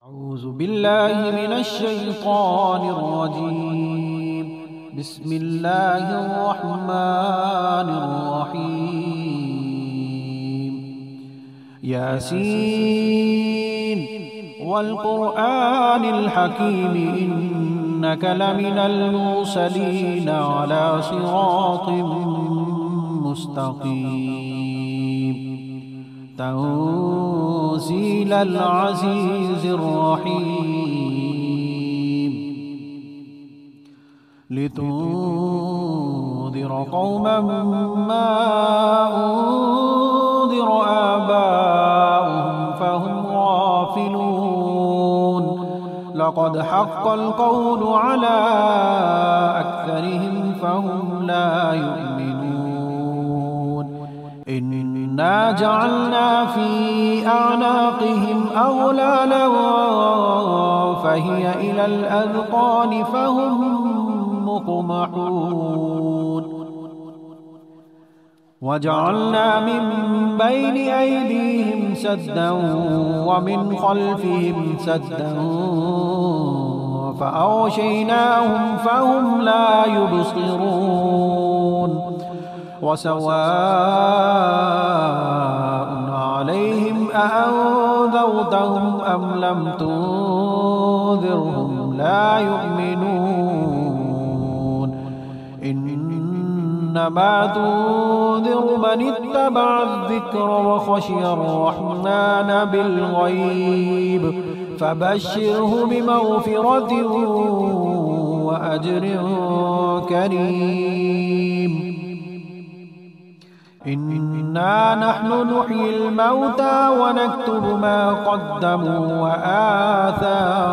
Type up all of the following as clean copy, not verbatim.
أعوذ بالله من الشيطان الرجيم. بسم الله الرحمن الرحيم. ياسين والقرآن الحكيم إنك لمن المرسلين على صراط مستقيم. تنزيل العزيز الرحيم. لتنذر قوما ما أنذر آباؤهم فهم غافلون. لقد حق القول على أكثرهم فهم لا يؤمنون. إنا جعلنا في أعناقهم أغلالا فهي إلى الأذقان فهم مقمحون. وجعلنا من بين أيديهم سدا ومن خلفهم سدا فأغشيناهم فهم لا يبصرون. وسواء عليهم أأنذرتهم أم لم تنذرهم لا يؤمنون. إنما تنذر من اتبع الذكر وخشي الرحمن بالغيب فبشره بمغفرة وأجر كريم. إنا نحن نحيي الموتى ونكتب ما قدموا وآثارهم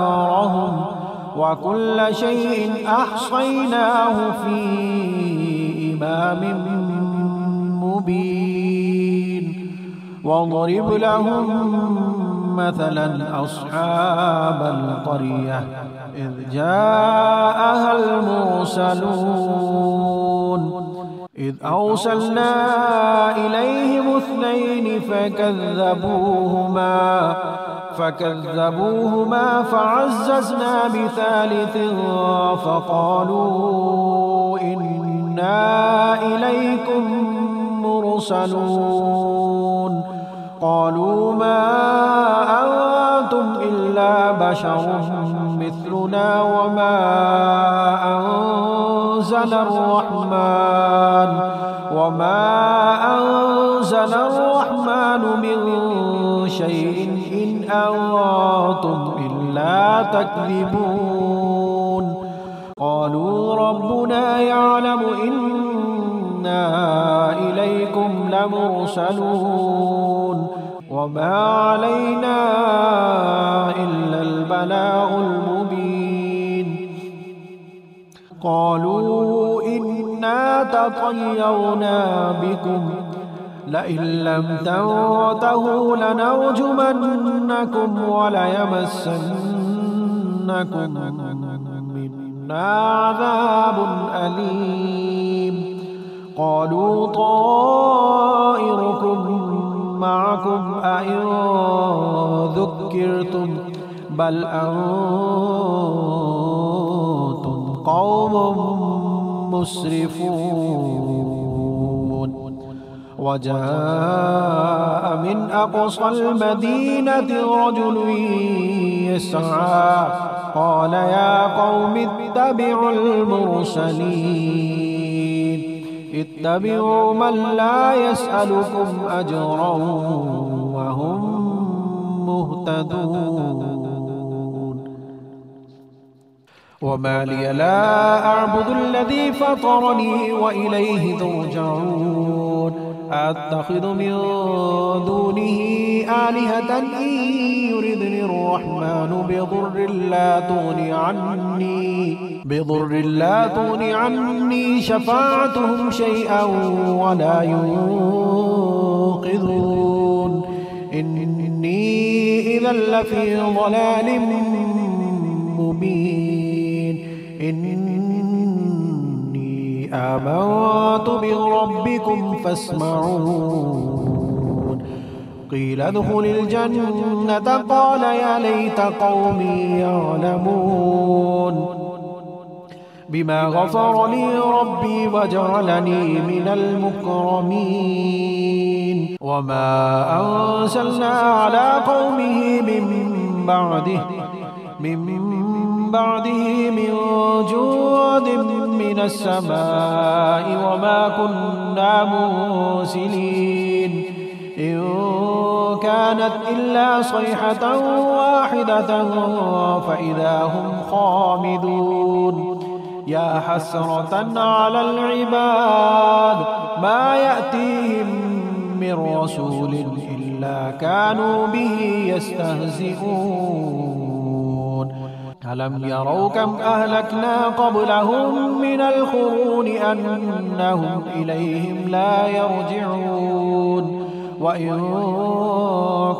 وكل شيء أحصيناه في إمام مبين. واضرب لهم مثلا أصحاب القرية إذ جاءها المرسلون إذ أرسلنا إليهم اثنين فكذبوهما فعززنا بثالث فقالوا إنا إليكم مرسلون. قالوا ما أنتم إلا بشر مثلنا وما أنزل الرحمن من شيء إن أنتم إلا تكذبون. قالوا ربنا يعلم إنا إليكم لمرسلون وما علينا إلا البلاغ المبين. قالوا إنا تطيرنا بكم لئن لم تنتهوا لنرجمنكم وليمسنكم منا عذاب أليم. قالوا طائركم معكم أئن ذكرتم بل أنتم قوم مسرفون. وجاء من أقصى المدينة رجل يسعى قال يا قوم اتبعوا المرسلين اتبعوا من لا يسألكم أجرا وهم مهتدون. وما لي لا أعبد الذي فطرني وإليه ترجعون. أتخذ من دونه آلهة إن يردني الرحمن بضر لا تغني عني شفاعتهم شيئا ولا ينقذون. إني إذا لفي ضلال مبين. إني آمنت بربكم فاسمعون. قيل ادخل الجنة قال يا ليت قومي يعلمون بما غفر لي ربي وجعلني من المكرمين وما أنزلنا على قومه من بعده من جود من السماء وما كنا مرسلين إن كانت إلا صيحة واحدة فإذا هم خامدون يا حسرة على العباد ما يأتيهم من رسول إلا كانوا به يستهزئون ألم يروا كم أهلكنا قبلهم من القرون أنهم إليهم لا يرجعون وإن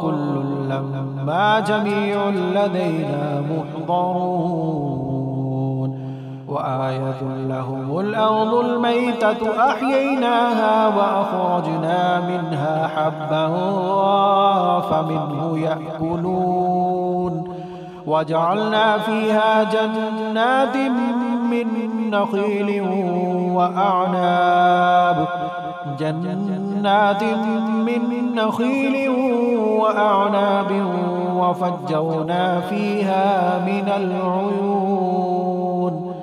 كل لما جميع لدينا محضرون وآية لهم الأرض الميتة أحييناها وأخرجنا منها حبا فمنه يأكلون وجعلنا فيها جنات من نخيل وأعناب وفجرنا فيها من العيون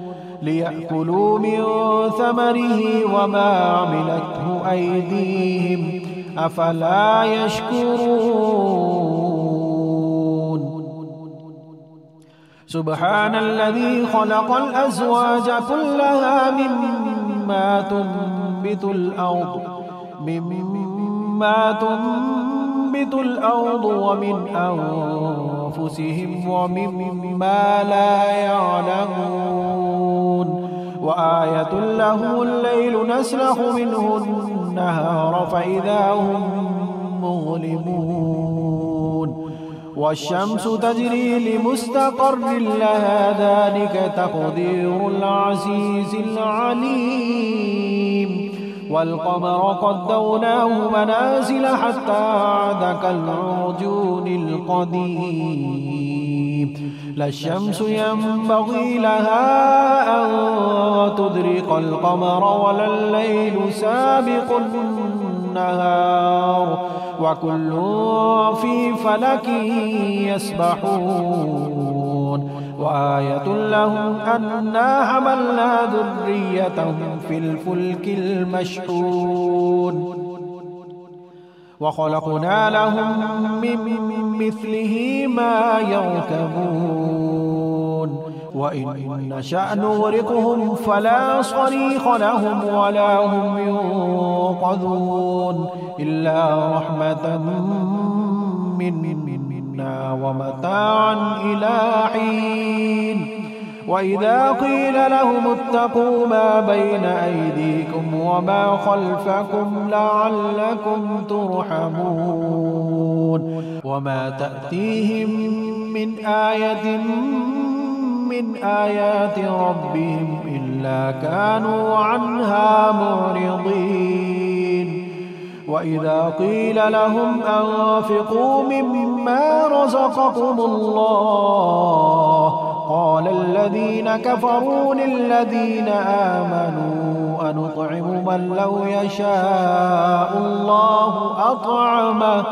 ليأكلوا من ثمره وما عملته أيديهم أفلا يشكرون سبحان الذي خلق الأزواج كلها مما تنبت الأرض ومن أنفسهم ومما لا يعلمون وآية له الليل نسلخ منه النهار فإذا هم مظلمون والشمس تجري لمستقر لها ذلك تقدير العزيز العليم والقمر قدرناه منازل حتى عاد كالعرجون القديم لا الشمس ينبغي لها أن تدرك القمر ولا الليل سابق النهار وكل في فلك يسبحون وآية لهم أنا حملنا ذريتهم في الفلك المشحون وخلقنا لهم من مثله ما يركبون وإن نشأ نغرقهم فلا صريخ لهم ولا هم ينقذون إلا رحمة منا ومتاعا إلى حين وإذا قيل لهم اتقوا ما بين أيديكم وما خلفكم لعلكم ترحمون وما تأتيهم من آية من آيات ربهم إلا كانوا عنها معرضين وإذا قيل لهم أنفقوا مما رزقكم الله قال الذين كفروا للذين آمنوا أنطعم من لو يشاء الله أطعمه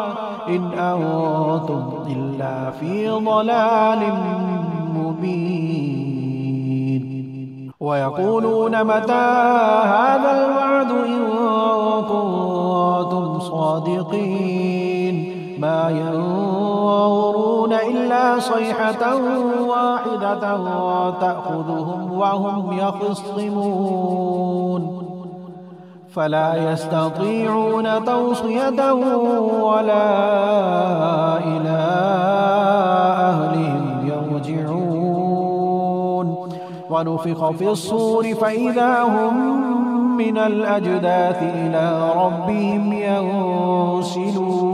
إن أنتم إلا في ضلال مبين ويقولون متى هذا الوعد إن كنتم صادقين ما ينظرون إلا صيحة واحدة تأخذهم وهم يخصمون فلا يستطيعون توصية ولا إلى أهلهم يرجعون ونفخ في الصور فإذا هم من الأجداث إلى ربهم ينسلون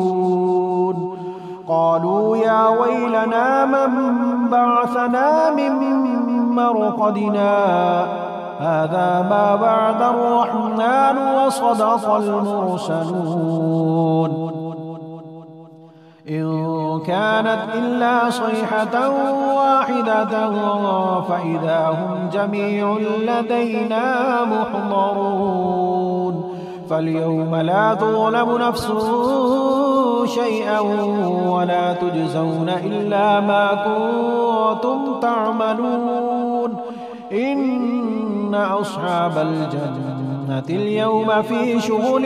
قالوا يا ويلنا من بعثنا من مرقدنا هذا ما بعد الرحمن وصدق المرسلون إن كانت إلا صيحة واحدة فإذا هم جميع لدينا محضرون فاليوم لا تظلم نفس شيئا ولا تجزون إلا ما كنتم تعملون إن أصحاب الجنة اليوم في شغل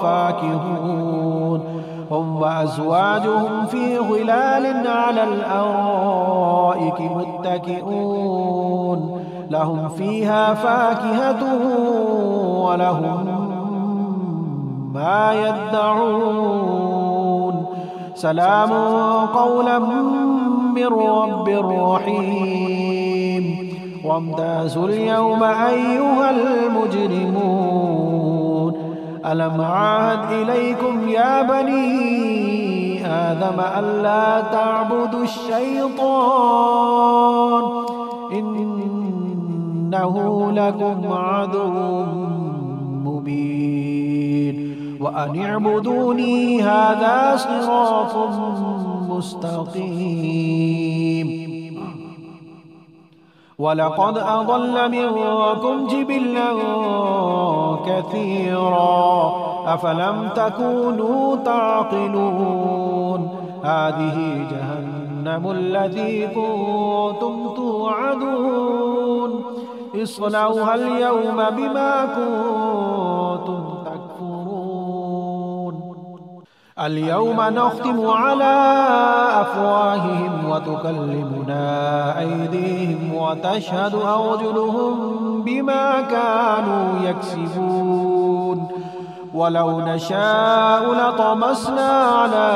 فاكهون هم وأزواجهم في ظلال على الأرائك متكئون لهم فيها فاكهة ولهم ما يدعون سلام قولا من رب رحيم وامتازوا اليوم أيها المجرمون ألم عاهد إليكم يا بني آدم ألا تعبدوا الشيطان إنه لكم عدو مبين وأن اعبدوني هذا صراط مستقيم ولقد أضل منكم جبلا كثيرا أفلم تكونوا تعقلون هذه جهنم التي كنتم توعدون اصلوها اليوم بما كنتم تكفرون اليوم نختم على أفواههم وتكلمنا أيديهم وتشهد أرجلهم بما كانوا يكسبون ولو نشاء لطمسنا على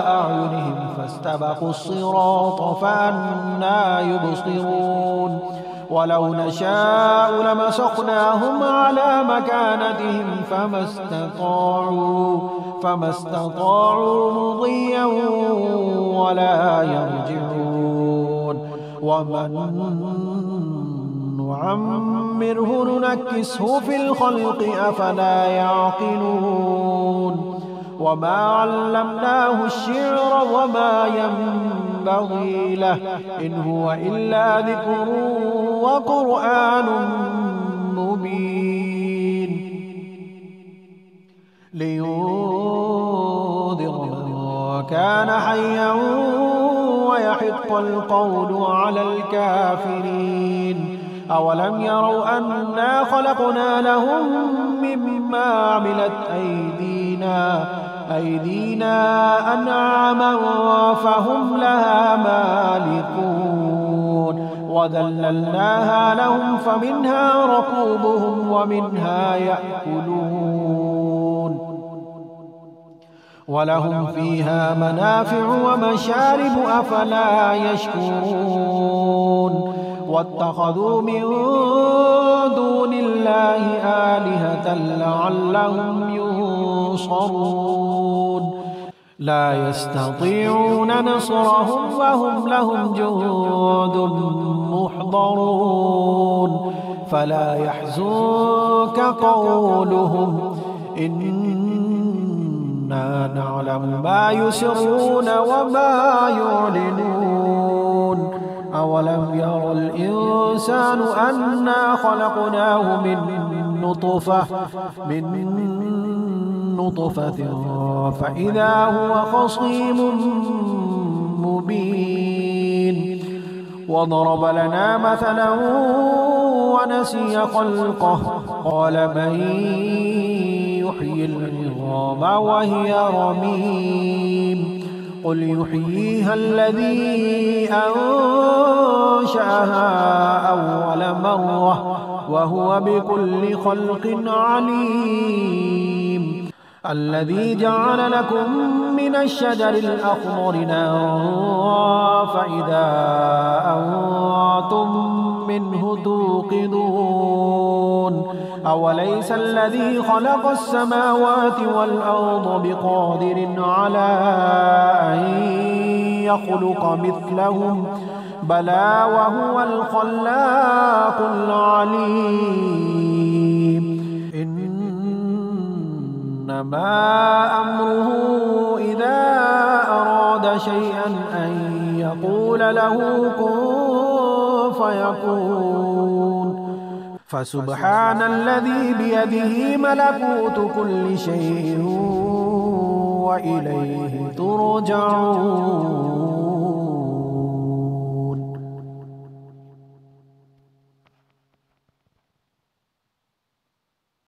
أعينهم فاستبقوا الصراط فأنى يبصرون ولو نشاء لمسخناهم على مكانتهم فما استطاعوا مضيا ولا يرجعون ومن نعمره ننكسه في الخلق أفلا يعقلون وما علمناه الشعر وما ينبغي له إن هو إلا ذكر وقرآن مبين لينذر من كان حيا ويحق القول على الكافرين أولم يروا أنا خلقنا لهم مما عملت أيدينا أنعاما فهم لها مالكون وذللناها لهم فمنها ركوبهم ومنها يأكلون ولهم فيها منافع ومشارب أفلا يشكرون واتخذوا من دون الله آلهة لعلهم ينصرون لا يستطيعون نصرهم وهم لهم جند محضرون فلا يحزنك قولهم إنا نعلم ما يسرون وما يعلنون أولم يرى الإنسان أنا خلقناه من نطفة فإذا هو خصيم مبين وضرب لنا مثلا ونسي خلقه قال من يحيي العظام وهي رميم قل يحييها الذي أنشأها أول مرة وهو بكل خلق عليم الذي جعل لكم من الشجر الأخضر نارا فإذا أنتم منه توقدون أوليس الذي خلق السماوات والأرض بقادر على أن يخلق مثلهم بلى وهو الخلاق العليم إنما إنما أمره إذا أراد شيئا أن يقول له كن فيكون فسبحان الذي بيده ملكوت كل شيء وإليه ترجعون